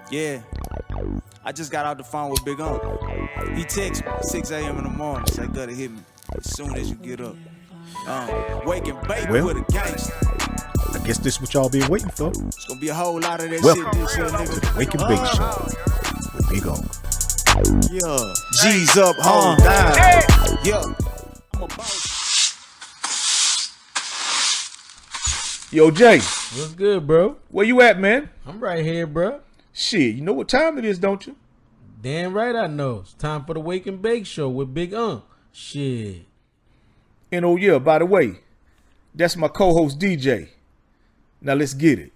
Yeah, I just got out the phone with Big Unc. He texts me 6 a.m. in the morning, say, gotta hit me as soon as you get up. Wake and bake with a gangster. I guess this is what y'all been waiting for. It's gonna be a whole lot of that Welcome shit this year, nigga. to the Wake and Bake Show with Big Unc. Yeah, G's up, hold down. Yeah, I'm about. Yo, Jay, What's good, bro? where you at, man? I'm right here, bro. Shit, you know what time it is, don't you? Damn right I know. It's time for the Wake and Bake Show with Big Unc. Shit. And oh yeah, by the way, that's my co-host DJ. Now let's get it.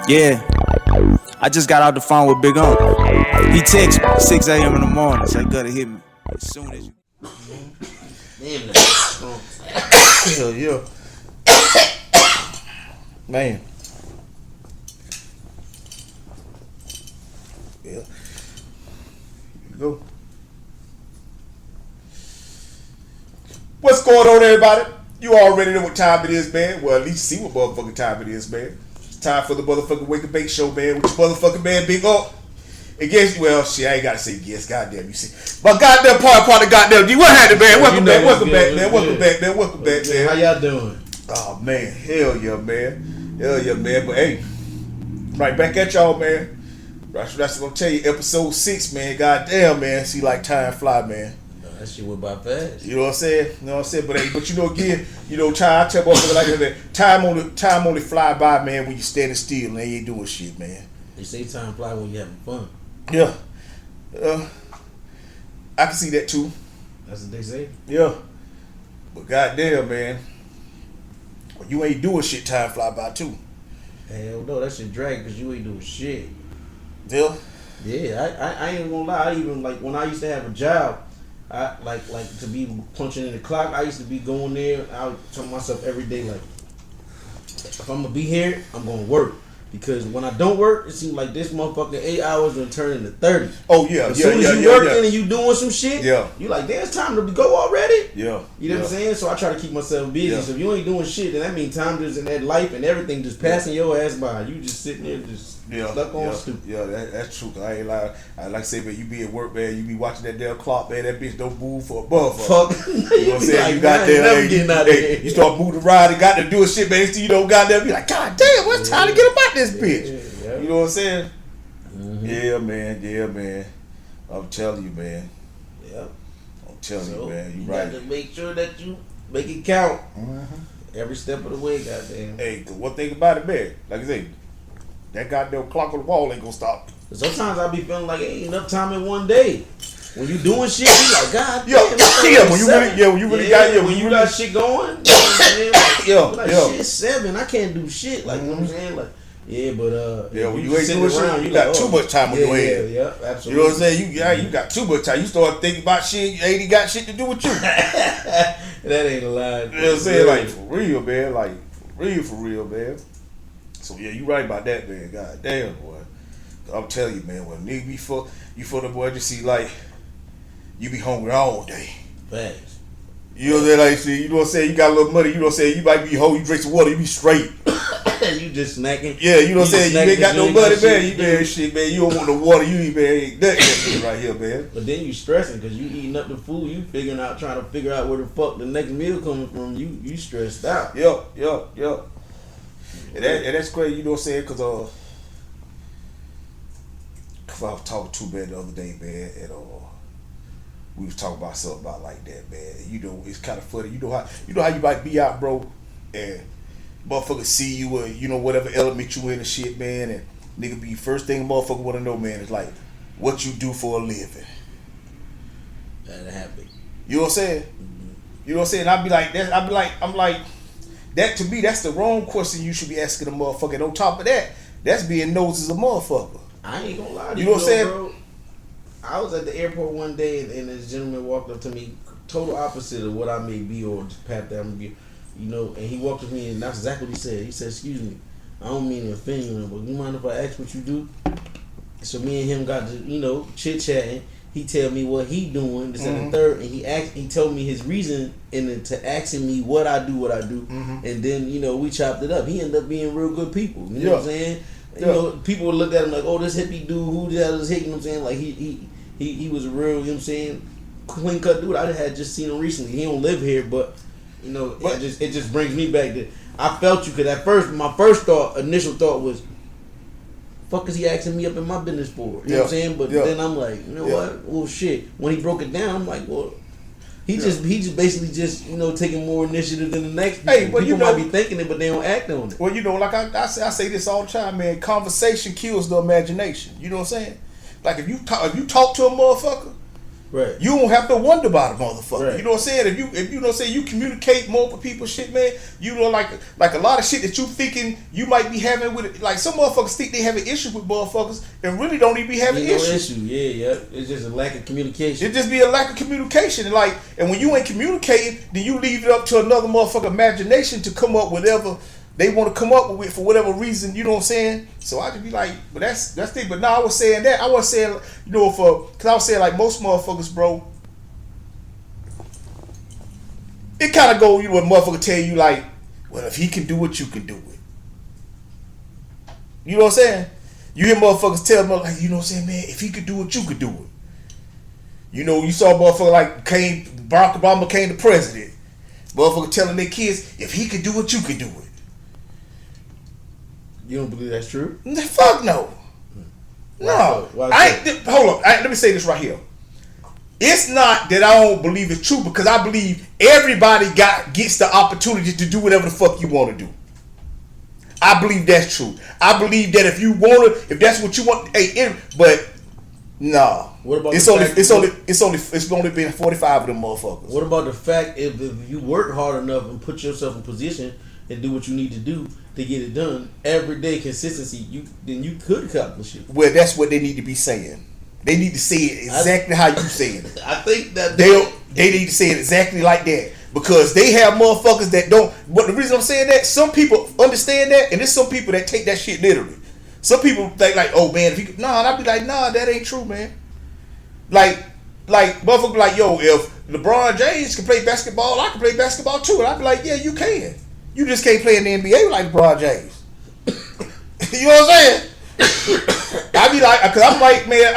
Yeah, I just got out the phone with Big Unc. He texts me 6 a.m. in the morning, say, gotta hit me as soon as you. Damn that. Hell yeah. Man. Yeah. Here you go. What's going on, everybody? You already know what time it is, man. Well, at least see what motherfucking time it is, man. It's time for the motherfucking Wake and Bake Show, man, with your motherfucking man, Big Unc. And guess, well, shit, I ain't gotta say guess, goddamn, you see. But goddamn partner, goddamn, G, what happened, man? Welcome back, welcome back, man. Welcome back, man. How y'all doing? Oh, man, hell yeah, man. But hey, right back at y'all, man. That's what I'm telling you, episode 6, man. Goddamn, man. See, like, time fly, man. That shit went by fast. You know what I'm saying? But hey, but you know, again, you know, time, I tell motherfuckers like that, time only fly by, man, when you standing still and you ain't doing shit, man. They say time fly when you having fun. Yeah. I can see that too. That's what they say. Yeah. But goddamn, man, when you ain't doing shit, time fly by too. Hell no, that shit drag because you ain't doing shit. Yeah. Yeah, I ain't gonna lie. I even, like, when I used to have a job, I like to be punching in the clock. I used to be going there. I would tell myself every day, like, if I'm gonna be here, I'm gonna work. Because when I don't work, it seems like this motherfucking 8 hours will turn into 30. Oh yeah, as soon as you working and you doing some shit, you like, damn, it's time to go already. Yeah. You know what I'm saying? So I try to keep myself busy. Yeah. So if you ain't doing shit, then that means time just in that life and everything just passing your ass by. You just sitting there just stuck on stupid. Yeah, that's true. I ain't lie. I like to say, man, you be at work, man. You be watching that damn clock, man. That bitch don't move for a motherfucker. Fuck. You know what I'm saying? Like, you got there, getting out of here. you start moving around and got to do a shit, man. So you don't got there, be like, God damn, what's time to get about this bitch? You know what I'm saying? Mm-hmm. Yeah, man. I'm telling you, man. Yeah. I'm telling you, man. You right. Got to make sure that you make it count. Mm-hmm. Every step of the way, goddamn. Hey, one thing about it, man, like I say, that goddamn clock on the wall ain't gonna stop. Sometimes I be feeling like ain't enough time in one day. When you doing shit, you like, God damn. When you got shit going, you know what I'm saying? Shit, 7. I can't do shit. Like, you know what I'm saying? Like, yeah, but when you ain't doing shit, you got too much time on your head. Yeah, absolutely. You know what I'm saying? You got too much time. You start thinking about shit, you ain't got shit to do with you. That ain't a lie. You know what I'm saying? Like, for real, man. Like, for real, man. So yeah, you right about that, man. God damn, boy. I'm telling you, man, when nigga be full, you full of boy, just see like you be hungry all day. Thanks. You know what I'm saying? Like, see, you know what I'm saying? You got a little money. You know what I'm saying? You might be whole. You drink some water. You be straight. You just snacking. Yeah, you know what I'm saying? You ain't got no money, man. You man, shit, man. You don't want no water. You ain't nothing right here, man. But then you stressing because you eating up the food. You trying to figure out where the fuck the next meal coming from. You stressed out. Yep. And that's crazy. You know what I'm saying? Because I was talking to man the other day, man, and we was talking about something about like that, man. You know, it's kind of funny. You know how you might be out, bro, and motherfucker see you or you know whatever element you in and shit, man, and nigga be first thing a motherfucker want to know, man, is like what you do for a living. That happen. You know what I'm saying? Mm-hmm. You know what I'm saying? I'm like that to me. That's the wrong question you should be asking a motherfucker. And on top of that, that's being nosy as a motherfucker. I ain't gonna lie to you. You know what I'm saying? Bro, I was at the airport one day and this gentleman walked up to me, total opposite of what I may be or just path that I'm gonna be, you know, and he walked up to me and that's exactly what he said. He said, "Excuse me, I don't mean to offend you, but you mind if I ask what you do?" So me and him got to, you know, chit chatting. He tell me what he doing, this and the third, and he told me his reason to asking me what I do, and then, you know, we chopped it up. He ended up being real good people, you know what I'm saying? You know, people would look at him like, oh, this hippie dude, who the hell is hitting? You know what I'm saying? Like he was a real, you know what I'm saying, clean cut dude. I had just seen him recently. He don't live here, but you know, it just brings me back to I felt you, because at first my initial thought was, fuck is he asking me up in my business for? You know what I'm saying? But then I'm like, you know what? Well, shit. When he broke it down, I'm like, well, he just basically just, you know, taking more initiative than the next people. Hey, but people might be thinking it, but they don't act on it. Well, you know, like I say this all the time, man. Conversation kills the imagination. You know what I'm saying? Like if you talk to a motherfucker, right, you don't have to wonder about a motherfucker. Right. You know what I'm saying? If you know what I'm saying, you communicate more with people, shit, man. You know, like a lot of shit that you thinking you might be having with it. Like some motherfuckers think they have an issue with motherfuckers and really don't even be having issues. Yeah. It's just a lack of communication. It just be a lack of communication. And when you ain't communicating, then you leave it up to another motherfucker imagination to come up with whatever they want to come up with for whatever reason, you know what I'm saying? So I just be like, but that's the thing. But now I was saying that. I was saying, you know, because I was saying like most motherfuckers, bro, it kind of go, you know, when motherfucker tell you like, well, if he can do it, you can do it. You know what I'm saying? You hear motherfuckers tell me like, you know what I'm saying, man, if he could do it, you could do it. You know, you saw a motherfucker like Barack Obama came the president. Motherfucker telling their kids, if he could do it, you could do it. You don't believe that's true? Fuck no. No. Hold on. Let me say this right here. It's not that I don't believe it's true, because I believe everybody gets the opportunity to do whatever the fuck you want to do. I believe that's true. I believe that if that's what you want, but no. What about it's only been 45 of them motherfuckers. What about the fact if you work hard enough and put yourself in position and do what you need to do to get it done, everyday consistency, then you could accomplish it. Well, that's what they need to be saying. They need to say it exactly how you saying it. I think that they need to say it exactly like that, because they have motherfuckers that don't. But the reason I'm saying that, some people understand that, and there's some people that take that shit literally. Some people think like, oh man, if you could, nah, and I'd be like, nah, that ain't true, man. Like motherfucker, like, yo, if LeBron James can play basketball, I can play basketball too, and I'd be like, yeah, you can. You just can't play in the NBA like LeBron James. You know what I'm saying? I be like, cause I'm like, man,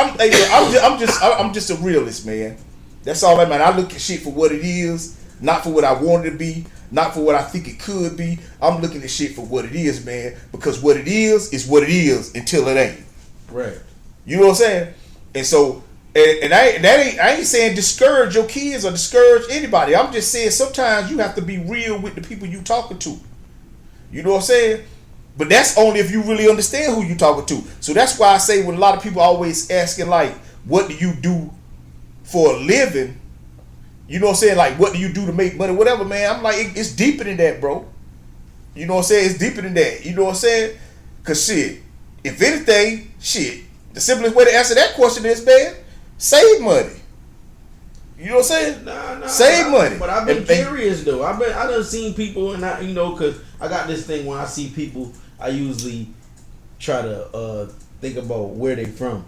I'm just a realist, man. That's all I mean. I look at shit for what it is, not for what I want it to be, not for what I think it could be. I'm looking at shit for what it is, man. Because what it is what it is until it ain't. Right. You know what I'm saying? And so, and I ain't saying discourage your kids or discourage anybody. I'm just saying sometimes you have to be real with the people you talking to. You know what I'm saying? But that's only if you really understand who you talking to. So that's why I say when a lot of people always asking like, what do you do for a living? You know what I'm saying? Like, what do you do to make money? Whatever, man. I'm like, it's deeper than that, bro. You know what I'm saying? It's deeper than that. You know what I'm saying? Because shit, if anything, shit, the simplest way to answer that question is, man, save money. You know what I'm saying? Nah, save money. But I've been curious though. I done seen people, and because I got this thing when I see people, I usually try to think about where they from.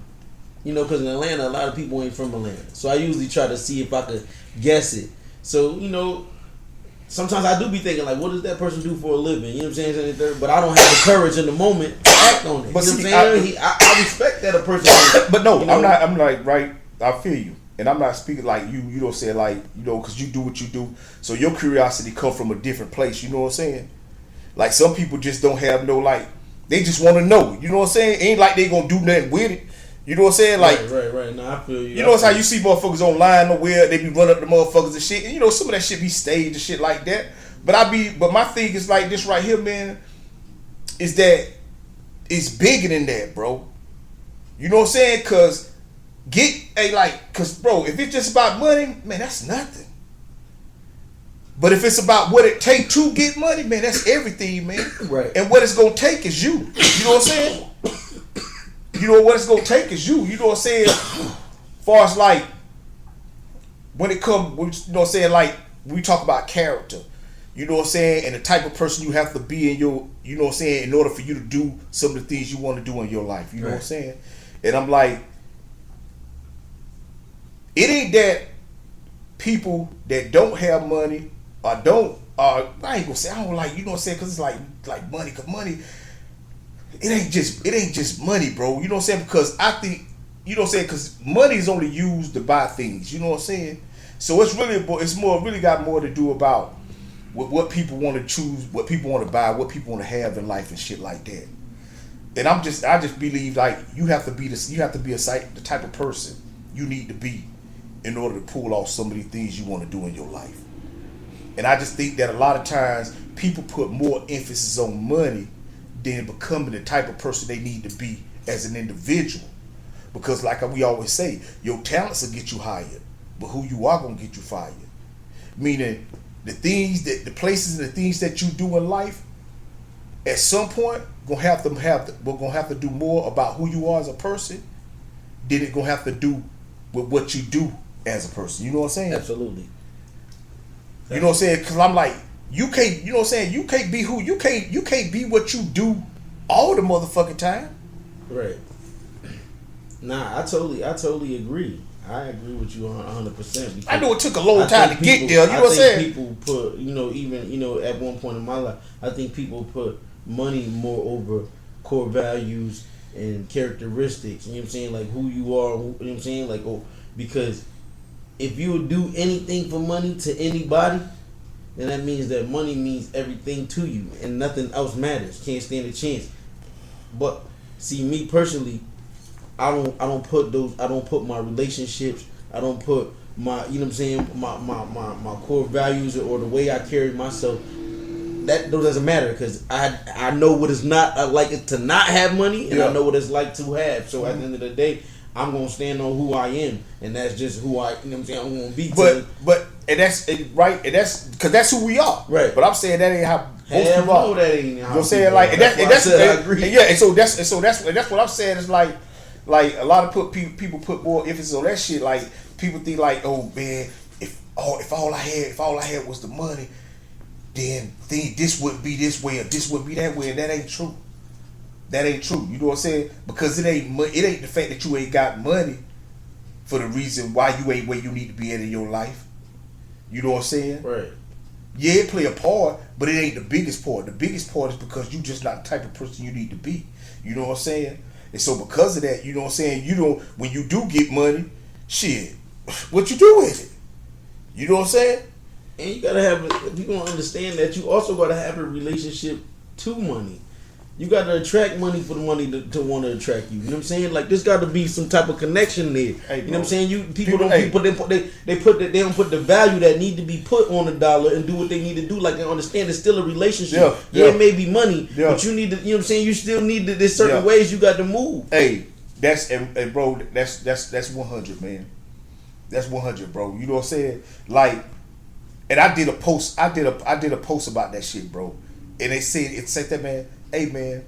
You know, because in Atlanta, a lot of people ain't from Atlanta. So I usually try to see if I could guess it. So, you know, sometimes I do be thinking, like, what does that person do for a living? You know what I'm saying? But I don't have the courage in the moment to act on it. But you know what I'm saying? I respect that a person. But no, you know? I'm like, right, I feel you. And I'm not speaking like you don't say like, you know, because you do what you do. So your curiosity come from a different place. You know what I'm saying? Like some people just don't have no, like, they just want to know. You know what I'm saying? Ain't like they gonna do nothing with it. You know what I'm saying? Like, right. No, I feel you. You know, it's how you see motherfuckers online nowhere. They be running up the motherfuckers and shit. And you know, some of that shit be staged and shit like that. But my thing is like this right here, man, is that it's bigger than that, bro. You know what I'm saying? Cause bro, if it's just about money, man, that's nothing. But if it's about what it take to get money, man, that's everything, man. Right. And what it's gonna take is you. You know what I'm saying? You know what it's gonna take is you. You know what I'm saying? As far as like when it comes, you know what I'm saying, like we talk about character. You know what I'm saying? And the type of person you have to be in your, you know what I'm saying, in order for you to do some of the things you want to do in your life. You know what I'm saying? And I'm like, it ain't that people that don't have money or I ain't gonna say, I don't like, you know what I'm saying, because it's like money, because money, it ain't just money, bro. You know what I'm saying? Because I think, you know what I'm saying, because money is only used to buy things. You know what I'm saying? So it's really got more to do about what people want to choose, what people want to buy, what people want to have in life and shit like that. And I just believe like you have to be the type of person you need to be in order to pull off some of these things you want to do in your life. And I just think that a lot of times people put more emphasis on money than becoming the type of person they need to be as an individual. Because like we always say, your talents will get you hired, but who you are gonna get you fired. Meaning the places and the things that you do in life, at some point we're gonna have to do more about who you are as a person than it's gonna have to do with what you do as a person. You know what I'm saying? Absolutely. You know what I'm saying? Because I'm like, you can't. You know what I'm saying? You can't be who you can't be what you do all the motherfucking time. Right. Nah, I totally agree. I agree with you 100%. I know it took a long time to get there. You know what I'm saying? People put, even at one point in my life, I think people put money more over core values and characteristics. You know what I'm saying? Like who you are. You know what I'm saying? Like, because if you would do anything for money to anybody, then that means that money means everything to you, and nothing else matters. Can't stand a chance. But see, me personally, I don't put my relationships, I don't put my, you know what I'm saying, my core values or the way I carry myself. That doesn't matter because I know what it's not like it to not have money, and I know what it's like to have. So at the end of the day, I'm gonna stand on who I am, and that's just who I, you know what I'm saying, I'm gonna be. But and that's right, and that's because that's who we are. Right. But I'm saying that ain't how most people are. That ain't how. You know what I'm saying? Like, I agree. And so that's what I'm saying is like a lot of people put more emphasis on that shit. Like people think like, oh man, if all I had was the money, then this wouldn't be this way or this wouldn't be that way, and that ain't true. That ain't true. You know what I'm saying? Because it ain't the fact that you ain't got money for the reason why you ain't where you need to be at in your life. You know what I'm saying? Right. Yeah, it play a part, but it ain't the biggest part. The biggest part is because you just not the type of person you need to be. You know what I'm saying? And so because of that, you know what I'm saying, when you do get money, shit, what you do with it? You know what I'm saying? And you gotta have, if you gonna understand that, you also gotta have a relationship to money. You gotta attract money for the money to want to attract you. You know what I'm saying? Like there's got to be some type of connection there. Hey, you know what I'm saying? People don't put the value that need to be put on the dollar and do what they need to do. Like they understand it's still a relationship. Yeah, it may be money, but you need to. You know what I'm saying? You still need to. There's certain ways you got to move. Hey, that's bro. That's 100, man. That's 100, bro. You know what I'm saying? Like, and I did a post. I did a post about that shit, bro. And it said that, man. Hey man,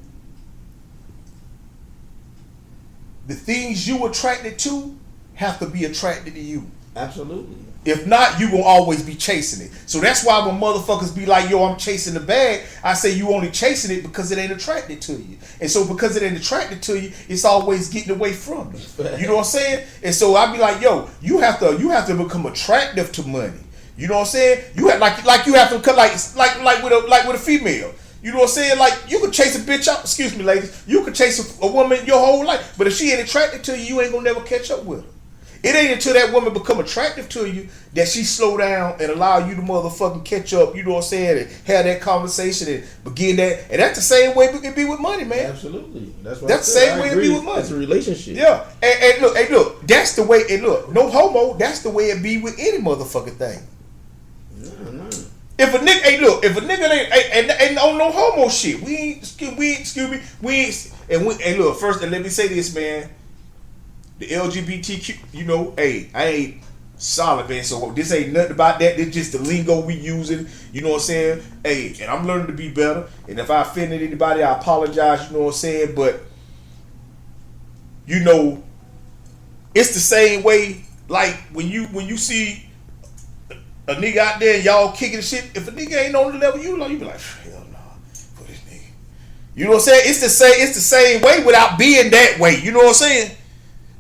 the things you attracted to have to be attracted to you. Absolutely. If not, you will always be chasing it. So that's why when motherfuckers be like, yo, I'm chasing the bag, I say you only chasing it because it ain't attracted to you. And so because it ain't attracted to you, it's always getting away from you. You know what I'm saying? And so I be like, yo, you have to become attractive to money. You know what I'm saying? You have like you have to cut like with a female. You know what I'm saying? Like, you could chase a bitch up. Excuse me, ladies. You could chase a woman your whole life. But if she ain't attracted to you, you ain't gonna never catch up with her. It ain't until that woman become attractive to you that she slow down and allow you to motherfucking catch up, you know what I'm saying, and have that conversation and begin that. And that's the same way it be with money, man. Absolutely. That's the same way it be with money. It's a relationship. Yeah. And look, that's the way, and look, no homo, that's the way it be with any motherfucking thing. No. If a nigga ain't on no homo shit, we ain't, and look, first, and let me say this, man, the LGBTQ, hey, I ain't solid, man, so this ain't nothing about that, this just the lingo we using, you know what I'm saying, hey, and I'm learning to be better, and if I offended anybody, I apologize, you know what I'm saying, but, it's the same way, like, when you see a nigga out there and y'all kicking shit, if a nigga ain't on the level you be like, hell no, for this nigga. You know what I'm saying? It's the same way without being that way. You know what I'm saying?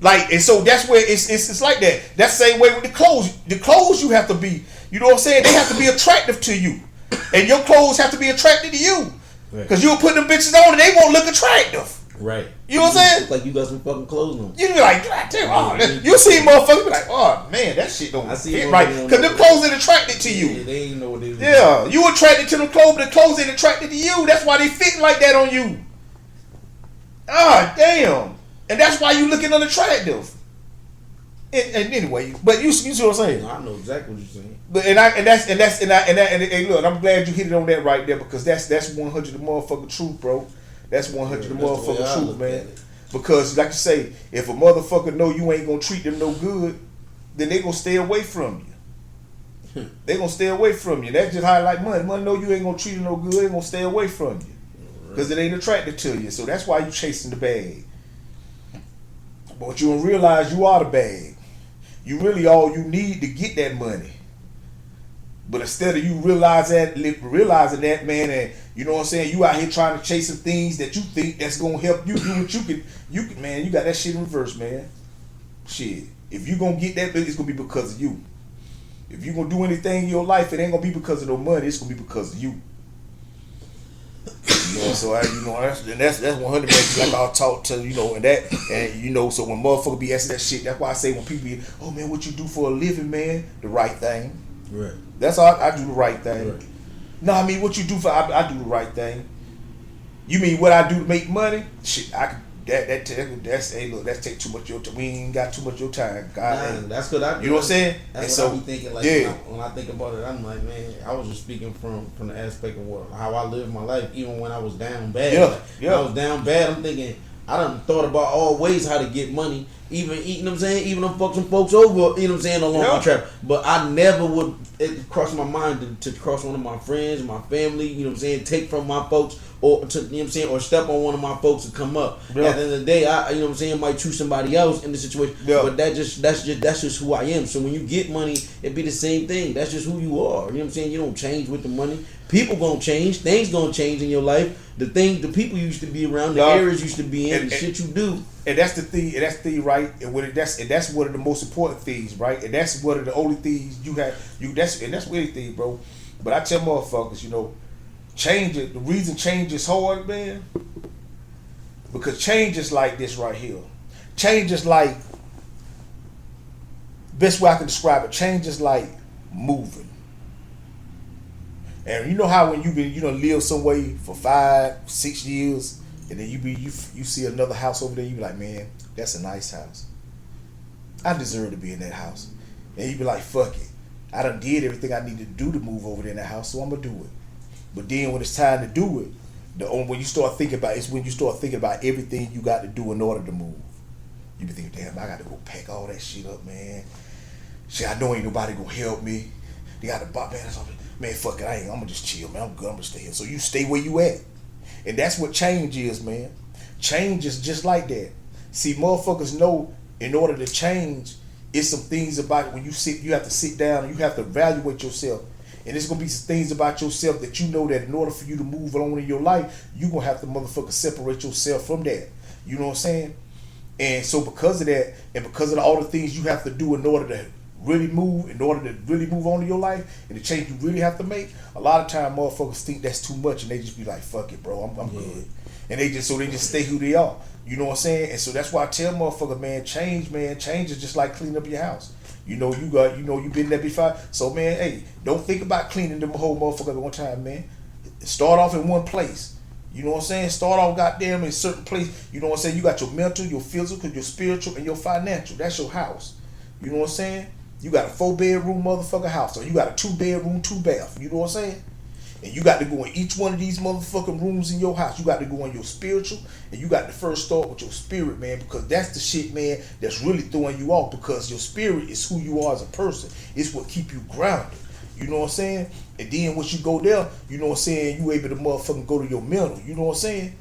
Like, and so that's where it's like that. That's the same way with the clothes. The clothes you have to be, you know what I'm saying? They have to be attractive to you. And your clothes have to be attracted to you. Because you will put them bitches on and they won't look attractive. Right. You know what I'm saying? Look like you got some fucking clothes on. You be like, God damn, you see motherfuckers be like, oh man, that shit don't fit right. Because them clothes ain't attracted to you. Yeah, they ain't know what they do. Yeah, you attracted to them clothes, but the clothes ain't attracted to you. That's why they fitting like that on you. Ah, damn. And that's why you looking unattractive. And anyway, but you see what I'm saying? No, I know exactly what you're saying. But look, I'm glad you hit it on that right there because that's 100 the motherfucking truth, bro. That's 100 the motherfucking truth, man. Because like you say, if a motherfucker know you ain't gonna treat them no good, then they gonna stay away from you. They gonna stay away from you. That's just how I like money. Money know you ain't gonna treat them no good, they gonna stay away from you. Because it ain't attracted to you. So that's why you chasing the bag. But you don't realize you are the bag. You really all you need to get that money. But instead of you realizing that, man, and you know what I'm saying, you out here trying to chase some things that you think that's gonna help you do what you can, man, you got that shit in reverse, man. Shit. If you gonna get that, it's gonna be because of you. If you gonna do anything in your life, it ain't gonna be because of no money, it's gonna be because of you. You know, so that's 100 like I'll talk to, you know, and you know, so when motherfucker be asking that shit, that's why I say when people be, oh man, what you do for a living, man? The right thing. Right. That's all I do the right thing. Right. No, I mean what you do for I do the right thing. You mean what I do to make money? Shit, that's hey look, that's take too much of your time. We ain't got too much of your time. God, that's what I do. You know what I'm saying? That's and what I be thinking. Like when I think about it, I'm like, man, I was just speaking from the aspect of how I live my life, even when I was down bad. When I was down bad, I'm thinking I done thought about all ways how to get money. Even you know what I'm saying, even fuck some folks over, you know what I'm saying, along my trap. But I never would it cross my mind to cross one of my friends, my family, you know what I'm saying, take from my folks or to, you know what I'm saying, or step on one of my folks to come up. Yeah. At the end of the day, I you know what I'm saying, might choose somebody else in the situation. Yeah. But that's just who I am. So when you get money, it be the same thing. That's just who you are. You know what I'm saying? You don't change with the money. People gonna change, things gonna change in your life. The people you used to be around, the areas you used to be in, the shit you do. And that's the thing, right? And that's one of the most important things, right? And that's one of the only things that's anything, bro. But I tell motherfuckers, you know, change it. The reason change is hard, man, because change is like this right here. Change is like, best way I can describe it, change is like moving. And you know how when you done live some way for 5-6 years, and then you see another house over there, you be like, man, that's a nice house. I deserve to be in that house. And you be like, fuck it. I done did everything I need to do to move over there in that house, so I'm gonna do it. But then when it's time to do it, when you start thinking about everything you got to do in order to move. You be thinking, damn, I got to go pack all that shit up, man. Shit, I know ain't nobody gonna help me. They got to buy man or something. Man, fuck it, I'm gonna just chill, man. I'm good, I'm gonna stay here. So you stay where you at. And that's what change is, man. Change is just like that. See, motherfuckers know in order to change, it's some things about it. When you have to sit down and you have to evaluate yourself. And there's gonna be some things about yourself that you know that in order for you to move on in your life, you're gonna have to motherfucker separate yourself from that. You know what I'm saying? And so because of that, and because of all the things you have to do in order to really move on in your life, and the change you really have to make, a lot of time motherfuckers think that's too much and they just be like, fuck it, bro, I'm good. And they just stay who they are. You know what I'm saying? And so that's why I tell motherfucker, man, change is just like cleaning up your house. You know, you been there before. So man, hey, don't think about cleaning them whole motherfucker at one time, man. Start off in one place. You know what I'm saying? Start off goddamn in a certain place. You know what I'm saying? You got your mental, your physical, your spiritual, and your financial. That's your house. You know what I'm saying? You got a 4-bedroom motherfucker house, or you got a 2-bedroom, 2-bath. You know what I'm saying? And you got to go in each one of these motherfucking rooms in your house. You got to go in your spiritual, and you got to first start with your spirit, man, because that's the shit, man, that's really throwing you off, because your spirit is who you are as a person. It's what keep you grounded. You know what I'm saying? And then once you go there, you know what I'm saying, you able to motherfucking go to your mental. You know what I'm saying?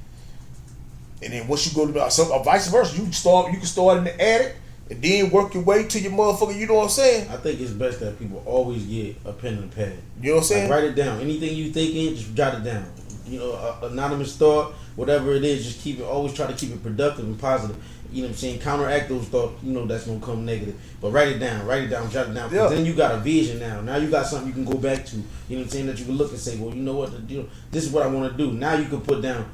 And then once you go to vice versa, you can start in the attic, and then work your way to your motherfucker, you know what I'm saying? I think it's best that people always get a pen and a pad. You know what I'm saying? Like, write it down. Anything you thinking, just jot it down. anonymous thought, whatever it is, just always try to keep it productive and positive. You know what I'm saying? Counteract those thoughts, that's gonna come negative. But write it down, jot it down. Yeah. Then you got a vision now. Now you got something you can go back to. You know what I'm saying? That you can look and say, well, you know what? This is what I want to do. Now you can put down,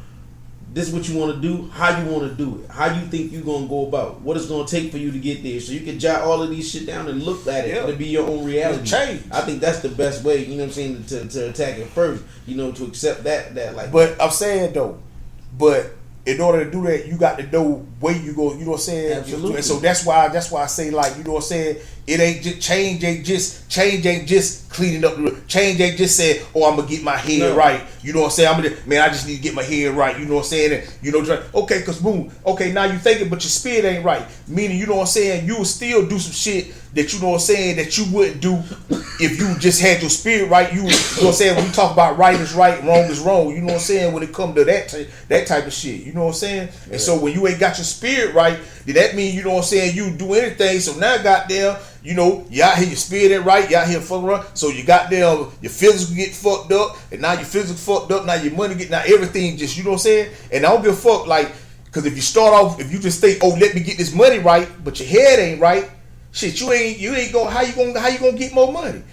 this is what you want to do, how you want to do it, how you think you're going to go about, what it's going to take for you to get there. So you can jot all of these shit down and look at it. It'll be your own reality. Change. I think that's the best way, you know what I'm saying, to attack it first, to accept that like. But I'm saying though, in order to do that, you got to know where you go. You know what I'm saying? Absolutely. And so that's why I say, like, you know what I'm saying? It ain't just change. Ain't just cleaning up. Change ain't just saying, oh, I'm gonna get my head right. You know what I'm saying? I just need to get my head right. You know what I'm saying? And, okay, cause boom. Okay, now you thinking, but your spirit ain't right. Meaning, you know what I'm saying? You will still do some shit that, you know what I'm saying, that you wouldn't do if you just had your spirit right. You know what I'm saying? When we talk about right is right, wrong is wrong. You know what I'm saying? When it come to that type of shit. You know what I'm saying? And so when you ain't got your spirit right, then that means, you know what I'm saying, you do anything. So now goddamn, you out here, your spirit ain't right, you out here fucking around. So you goddamn, your physical get fucked up, and now your physical fucked up, now your money now everything just, you know what I'm saying? And I don't give a fuck, like, cause if you start off, if you just think, oh, let me get this money right, but your head ain't right, shit, you ain't gonna, how you gonna get more money?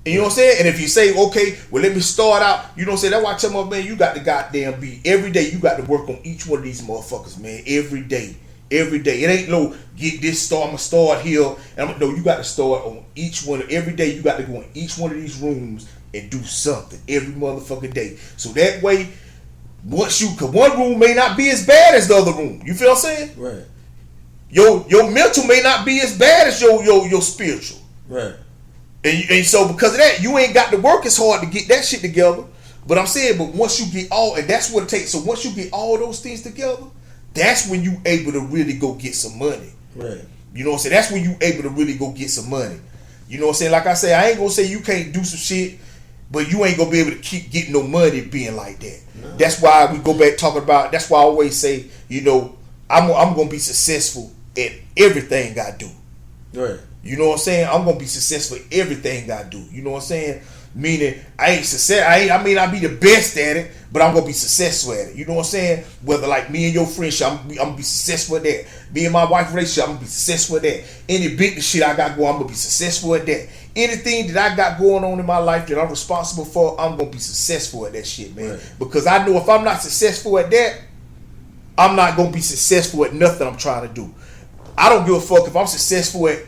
And you know what I'm saying? And if you say, okay, well, let me start out, you know what I'm saying? That's why I tell my man, you got to goddamn be, every day you got to work on each one of these motherfuckers, man. Every day. It ain't no get this start, I'm gonna start here. And no, you got to start on each one. Every day you got to go in each one of these rooms and do something every motherfucking day. So that way, cause one room may not be as bad as the other room. You feel what I'm saying? Right. Your mental may not be as bad as your spiritual. Right. And so because of that, you ain't got to work as hard to get that shit together. But I'm saying, but once you get and that's what it takes. So once you get all those things together, that's when you able to really go get some money. Right. You know what I'm saying? That's when you able to really go get some money. You know what I'm saying? Like I say, I ain't gonna say you can't do some shit, but you ain't gonna be able to keep getting no money being like that. No. That's why we go back talking about, that's why I always say, I'm gonna be successful at everything I do. Right. You know what I'm saying? I'm gonna be successful at everything I do. You know what I'm saying? Meaning I ain't success. I may not be the best at it, but I'm gonna be successful at it. You know what I'm saying? Whether like me and your friendship, I'm gonna be successful at that. Me and my wife relationship, I'm gonna be successful at that. Any business shit I got going, I'm gonna be successful at that. Anything that I got going on in my life that I'm responsible for, I'm gonna be successful at that shit, man. Right. Because I know if I'm not successful at that, I'm not gonna be successful at nothing I'm trying to do. I don't give a fuck if I'm successful at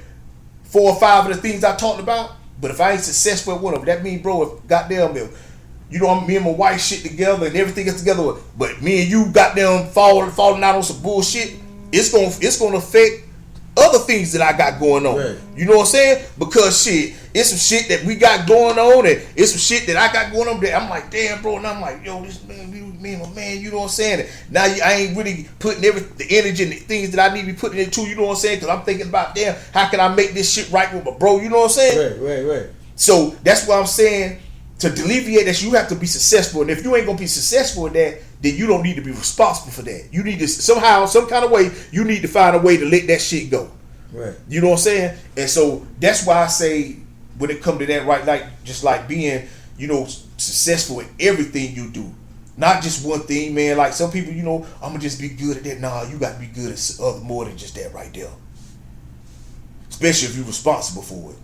4 or 5 of the things I talked about. But if I ain't successful at one of them, that means, bro, if goddamn, me and my wife shit together and everything is together, but me and you goddamn falling out on some bullshit, it's gonna affect other things that I got going on. Right. You know what I'm saying? Because shit, it's some shit that we got going on, and it's some shit that I got going on that I'm like, damn, bro, and I'm like, yo, this man, me and my man, you know what I'm saying? And now I ain't really putting the energy and the things that I need to be putting into, you know what I'm saying? Because I'm thinking about, damn, how can I make this shit right with my bro? You know what I'm saying? Right. So that's why I'm saying, to alleviate that, you have to be successful. And if you ain't gonna be successful in that, then you don't need to be responsible for that. You need to somehow, some kind of way, you need to find a way to let that shit go. Right. You know what I'm saying? And so that's why I say, when it come to that, right, like just like being, successful in everything you do, not just one thing, man. Like some people, I'm gonna just be good at that. Nah, you got to be good at more than just that right there. Especially if you're responsible for it.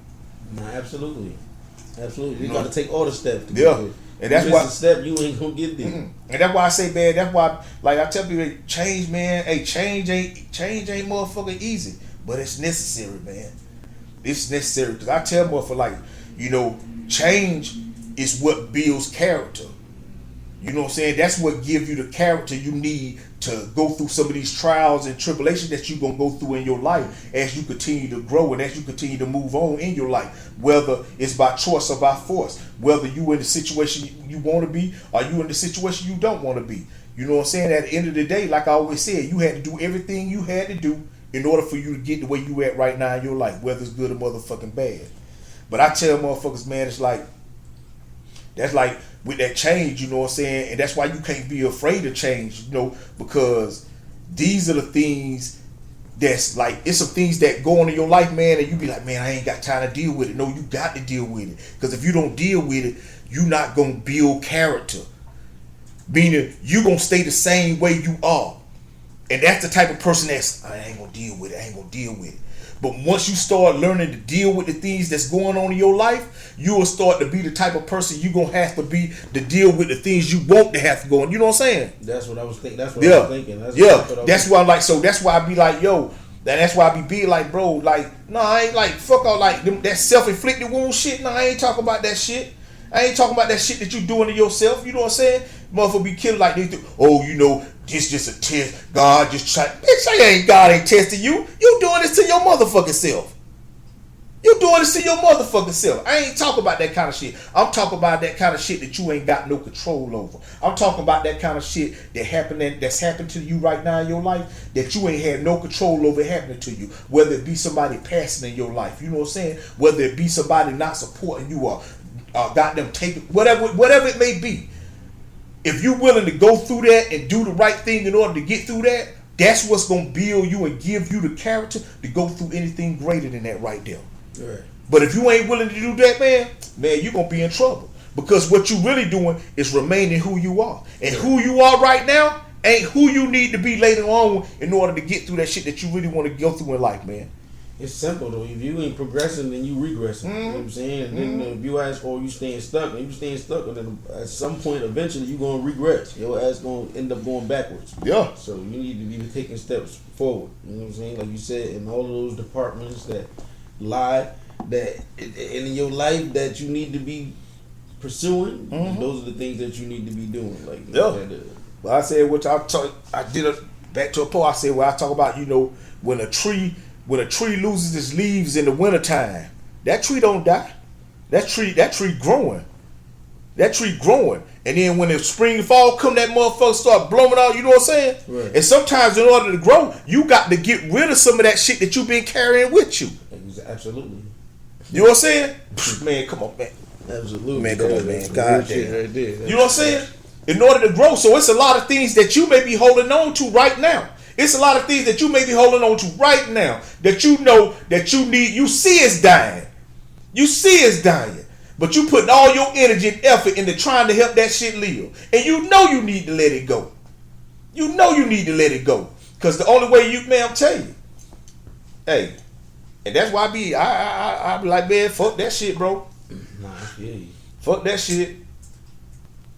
No, absolutely. You got to take all the steps. To yeah. And that's why a step you ain't gonna get there. And that's why I say, man. That's why, like I tell people, change, man. Hey, change ain't motherfucking easy, but it's necessary, man. It's necessary because I tell motherfuckers, like, change is what builds character. You know what I'm saying? That's what gives you the character you need to go through some of these trials and tribulations that you're going to go through in your life as you continue to grow and as you continue to move on in your life, whether it's by choice or by force, whether you in the situation you want to be or you in the situation you don't want to be. You know what I'm saying? At the end of the day, like I always said, you had to do everything you had to do in order for you to get the way you at right now in your life, whether it's good or motherfucking bad. But I tell motherfuckers, man, that's like with that change, you know what I'm saying? And that's why you can't be afraid of change, because these are the things that's like, it's some things that go on in your life, man, and you be like, man, I ain't got time to deal with it. No, you got to deal with it. Because if you don't deal with it, you're not going to build character. Meaning you gonna stay the same way you are. And that's the type of person that's, I ain't gonna deal with it. But once you start learning to deal with the things that's going on in your life, you will start to be the type of person you gonna have to be to deal with the things you want to have to go on. You know what I'm saying? That's what I was thinking. That's what I was thinking. That's why I'm like, so that's why I be like, yo, that's why I be big like, bro, like, no, I ain't like, fuck all like that self-inflicted wound shit. No, I ain't talking about that shit. I ain't talking about that shit that you doing to yourself. You know what I'm saying? Motherfucker be killing like they do. Oh, you know, this just a test. God just try. Bitch, God ain't testing you. You doing this to your motherfucking self. You doing this to your motherfucking self. I ain't talking about that kind of shit. I'm talking about that kind of shit that you ain't got no control over. I'm talking about that kind of shit that's happened to you right now in your life that you ain't had no control over happening to you. Whether it be somebody passing in your life, you know what I'm saying? Whether it be somebody not supporting you or got them taken, whatever it may be. If you're willing to go through that and do the right thing in order to get through that, that's what's gonna build you and give you the character to go through anything greater than that right there. Right. But if you ain't willing to do that, man, you're gonna be in trouble. Because what you really doing is remaining who you are. And who you are right now ain't who you need to be later on in order to get through that shit that you really want to go through in life, man. It's simple though. If you ain't progressing, then you regressing. You know what I'm saying? And then if you ask for you staying stuck, and you staying stuck, and then at some point eventually you gonna regress. Your ass gonna end up going backwards. Yeah. So you need to be taking steps forward. You know what I'm saying? Like you said, in all of those departments that lie that in your life that you need to be pursuing, those are the things that you need to be doing. Like well, I said I did back to a post. I said I talk about, you know, when a tree loses its leaves in the wintertime, that tree don't die. That tree growing. That tree growing. And then when the spring and fall come, that motherfucker start blowing out, you know what I'm saying? Right. And sometimes in order to grow, you got to get rid of some of that shit that you've been carrying with you. Absolutely. You know what I'm saying? Man, come on, man. Absolutely. Man, come on, man. God damn. Right there. You know what I'm saying? In order to grow. So it's a lot of things that you may be holding on to right now. It's a lot of things that you may be holding on to right now that you know that you need. You see it's dying. You see it's dying. But you putting all your energy and effort into trying to help that shit live. And you know you need to let it go. You know you need to let it go. Because the only way I'm telling you. Hey, and that's why I be like, man, fuck that shit, bro. Nah, I feel you. Fuck that shit.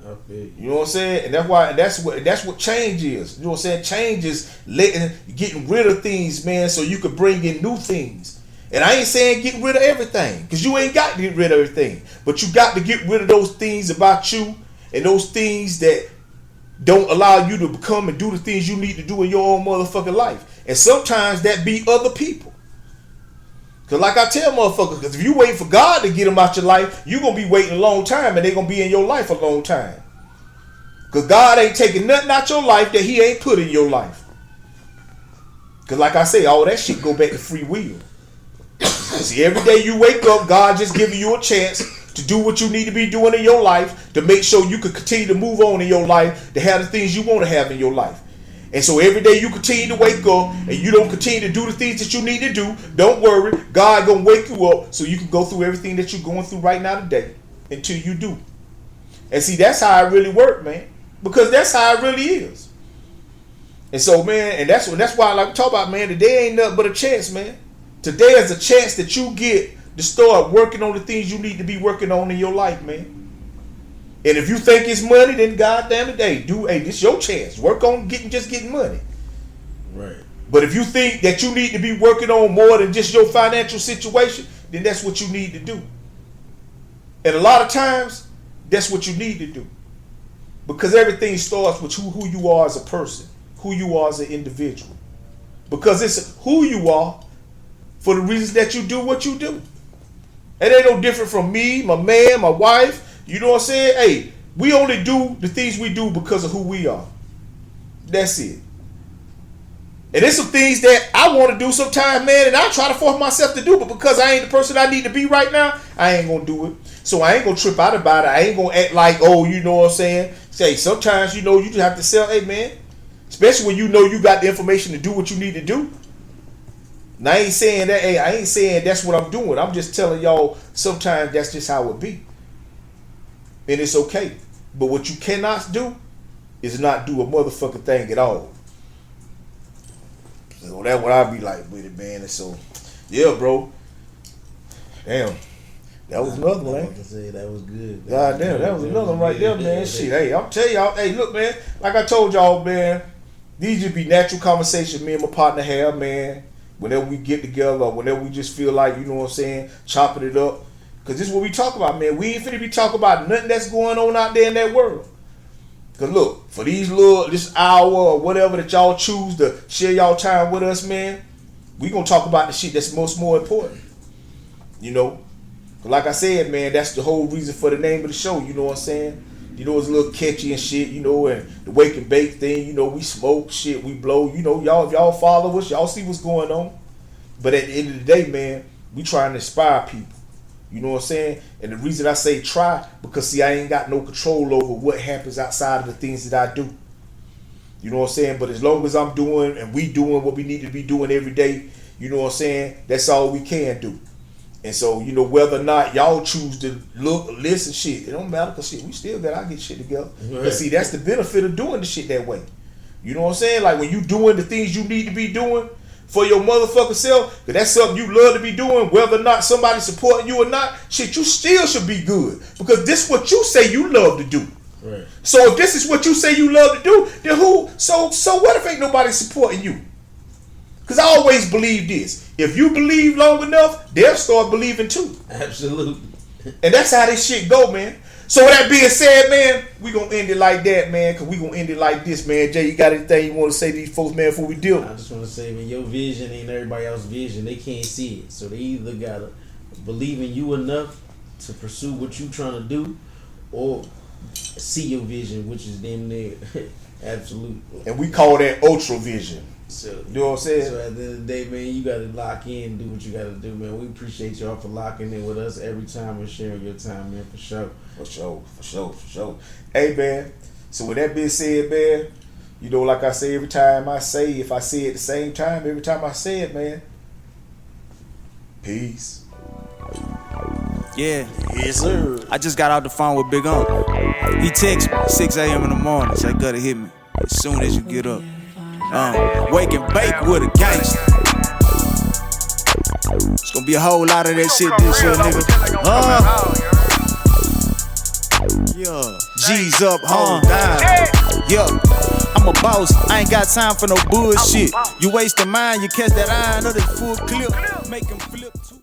I feel you. You know what I'm saying? And that's what change is. You know what I'm saying? Change is getting rid of things, man, so you could bring in new things. And I ain't saying get rid of everything, because you ain't got to get rid of everything. But you got to get rid of those things about you and those things that don't allow you to become and do the things you need to do in your own motherfucking life. And sometimes that be other people. Because like I tell motherfuckers, because if you wait for God to get them out your life, you're going to be waiting a long time, and they're going to be in your life a long time. Because God ain't taking nothing out your life that he ain't put in your life. Because like I say, all that shit go back to free will. See, every day you wake up, God just giving you a chance to do what you need to be doing in your life, to make sure you can continue to move on in your life, to have the things you want to have in your life. And so every day you continue to wake up and you don't continue to do the things that you need to do, don't worry, God gonna wake you up so you can go through everything that you're going through right now today until you do. And see, that's how it really works, man. Because that's how it really is. And so, man, and that's why I like to talk about, man, today ain't nothing but a chance, man. Today is a chance that you get to start working on the things you need to be working on in your life, man. And if you think it's money, then goddamn it, hey, this your chance. Work on getting money. Right. But if you think that you need to be working on more than just your financial situation, then that's what you need to do. And a lot of times, that's what you need to do. Because everything starts with who you are as a person, who you are as an individual. Because it's who you are for the reasons that you do what you do. It ain't no different from me, my man, my wife. You know what I'm saying? Hey, we only do the things we do because of who we are. That's it. And there's some things that I want to do sometimes, man, and I try to force myself to do, but because I ain't the person I need to be right now, I ain't going to do it. So I ain't going to trip out about it. I ain't going to act like, oh, you know what I'm saying? Say, sometimes, you know, you just have to sell, hey, man, especially when you know you got the information to do what you need to do. Now, I ain't saying that, hey, I ain't saying that's what I'm doing. I'm just telling y'all sometimes that's just how it be. And it's okay. But what you cannot do is not do a motherfucking thing at all. So that's what I be like with it, man. And so, yeah, bro. Damn. That was another one, man. That was good. God damn, that was another one right there, man. Shit, hey, I'm telling y'all, hey, look, man. Like I told y'all, man, these just be natural conversations me and my partner have, man. Whenever we get together, or whenever we just feel like, you know what I'm saying, chopping it up. Because this is what we talk about, man. We ain't finna be talking about nothing that's going on out there in that world. Because look, for this hour or whatever that y'all choose to share y'all time with us, man, we gonna talk about the shit that's more important. You know? Like I said, man, that's the whole reason for the name of the show, you know what I'm saying? You know, it's a little catchy and shit, you know, and the wake and bake thing, you know, we smoke, shit, we blow, you know, y'all, if y'all follow us, y'all see what's going on. But at the end of the day, man, we trying to inspire people. You know what I'm saying? And the reason I say try, because see, I ain't got no control over what happens outside of the things that I do. You know what I'm saying? But as long as I'm doing and we doing what we need to be doing every day, you know what I'm saying? That's all we can do. And so, you know, whether or not y'all choose to look, listen, shit, it don't matter, because shit, we still got to get shit together. Right. But see, that's the benefit of doing the shit that way. You know what I'm saying? Like when you doing the things you need to be doing for your motherfucking self, because that's something you love to be doing, whether or not somebody's supporting you or not, shit, you still should be good. Because this is what you say you love to do. Right. So if this is what you say you love to do, then who, so what if ain't nobody supporting you? Because I always believe this. If you believe long enough, they'll start believing too. Absolutely. And that's how this shit go, man. So with that being said, man, we gonna end it like that, man, because we gonna end it like this, man. Jay, you got anything you want to say to these folks, man, before we deal? I just want to say, man, your vision ain't everybody else's vision. They can't see it. So they either got to believe in you enough to pursue what you trying to do, or see your vision, which is damn near absolute. And we call that ultra vision. So, you know what I'm saying? So at the end of the day, man, you got to lock in, do what you got to do, man. We appreciate y'all for locking in with us every time and sharing your time, man, for sure. For sure. Hey, man, so with that being said, man, you know, like I say every time I say, if I say it at the same time, every time I say it, man, peace. Yeah. Yes, sir. I just got out the phone with Big Iunc. He texted me 6 a.m. in the morning. Say, gotta hit me as soon as you get up. Wake and bake with a gangster. It's gonna be a whole lot of that shit this year, nigga. Yeah. G's up, down. Yeah. I'm a boss, I ain't got time for no bullshit. You waste a mind, you catch that iron of this full clip. Make him flip too.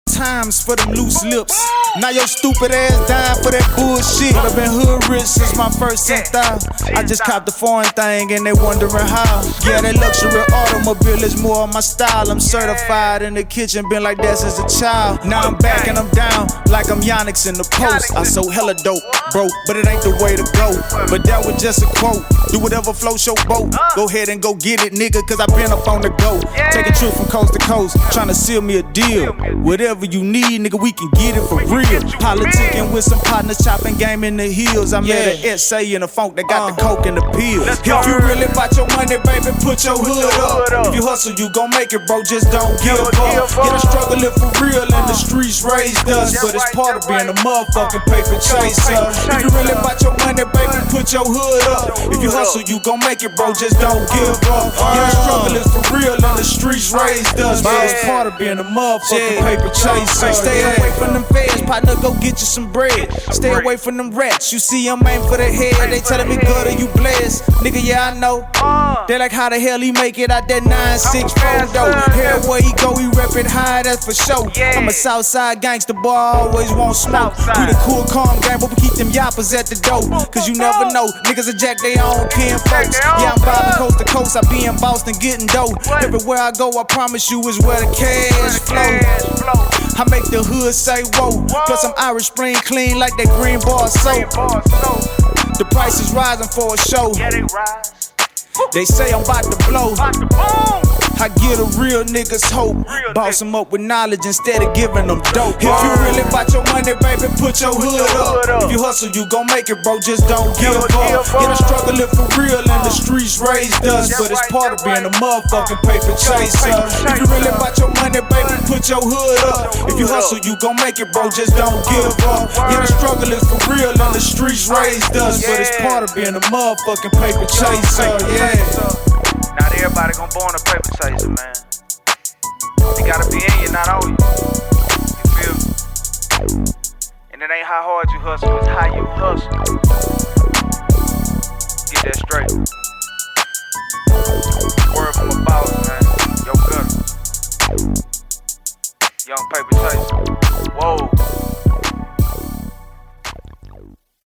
Times for them loose lips. Now your stupid ass dying for that bullshit. I've been hood rich since my first $10,000. I just copped the foreign thing and they wondering how. Yeah, that luxury automobile is more of my style. I'm certified in the kitchen, been like that since a child. Now I'm back and I'm down like I'm Iunc in the post. I so hella dope, bro, but it ain't the way to go. But that was just a quote. Do whatever floats your boat. Go ahead and go get it, nigga, cause I been up on the go. Take a trip from coast to coast, trying to seal me a deal. Whatever you need, nigga, we can get it for real. Politicking with some partners, chopping game in the hills. I met an SA in the funk that got the coke and the pills. If you really about your money, baby, put your hood up. If you hustle, you gon' make it, bro, just don't give up. Yeah, the struggle is for real and the streets raised us, but it's part of being a motherfucking paper chaser. If you really about your money, baby, put your hood up. If you hustle, you gon' make it, bro, just don't give up. Yeah, the struggle is for real and the streets raised us, but it's part of being a motherfucking paper chaser. Stay away from them feds, partner, go get you some bread. Stay away from them rats, you see them aim for the head. They telling me good or you blessed, nigga, yeah, I know. They like how the hell he make it out that 964 though. Everywhere he go, he reppin' high, that's for sure. I'm a Southside gangster, boy, I always want smoke. We the cool, calm gang, but we keep them yappers at the door. Cause you never know, niggas are jack they own kin folks. Yeah, I'm vibing coast to coast, I be in Boston getting dough. Everywhere I go, I promise you is where the cash flow. I make the hood say whoa. Plus I'm Irish Spring clean like that green bar soap. The price is rising for a show. They say I'm about to blow. I get a real nigga's hope. Boss them up with knowledge instead of giving them dope. If you really about your money, baby, put your hood up. If you hustle, you gon' make it, bro, just don't give up. Yeah, the struggle is for real and the streets raised us, but it's part of being a motherfucking paper chaser. If you really about your money, baby, put your hood up. If you hustle, you gon' make it, bro, just don't give up. Yeah, the struggle is for real and the streets raised us, but it's part of being a motherfucking paper chaser. Yeah. Not everybody gon' born a paper chaser, man. You gotta be in you, not on you. You feel me? And it ain't how hard you hustle, it's how you hustle. Get that straight.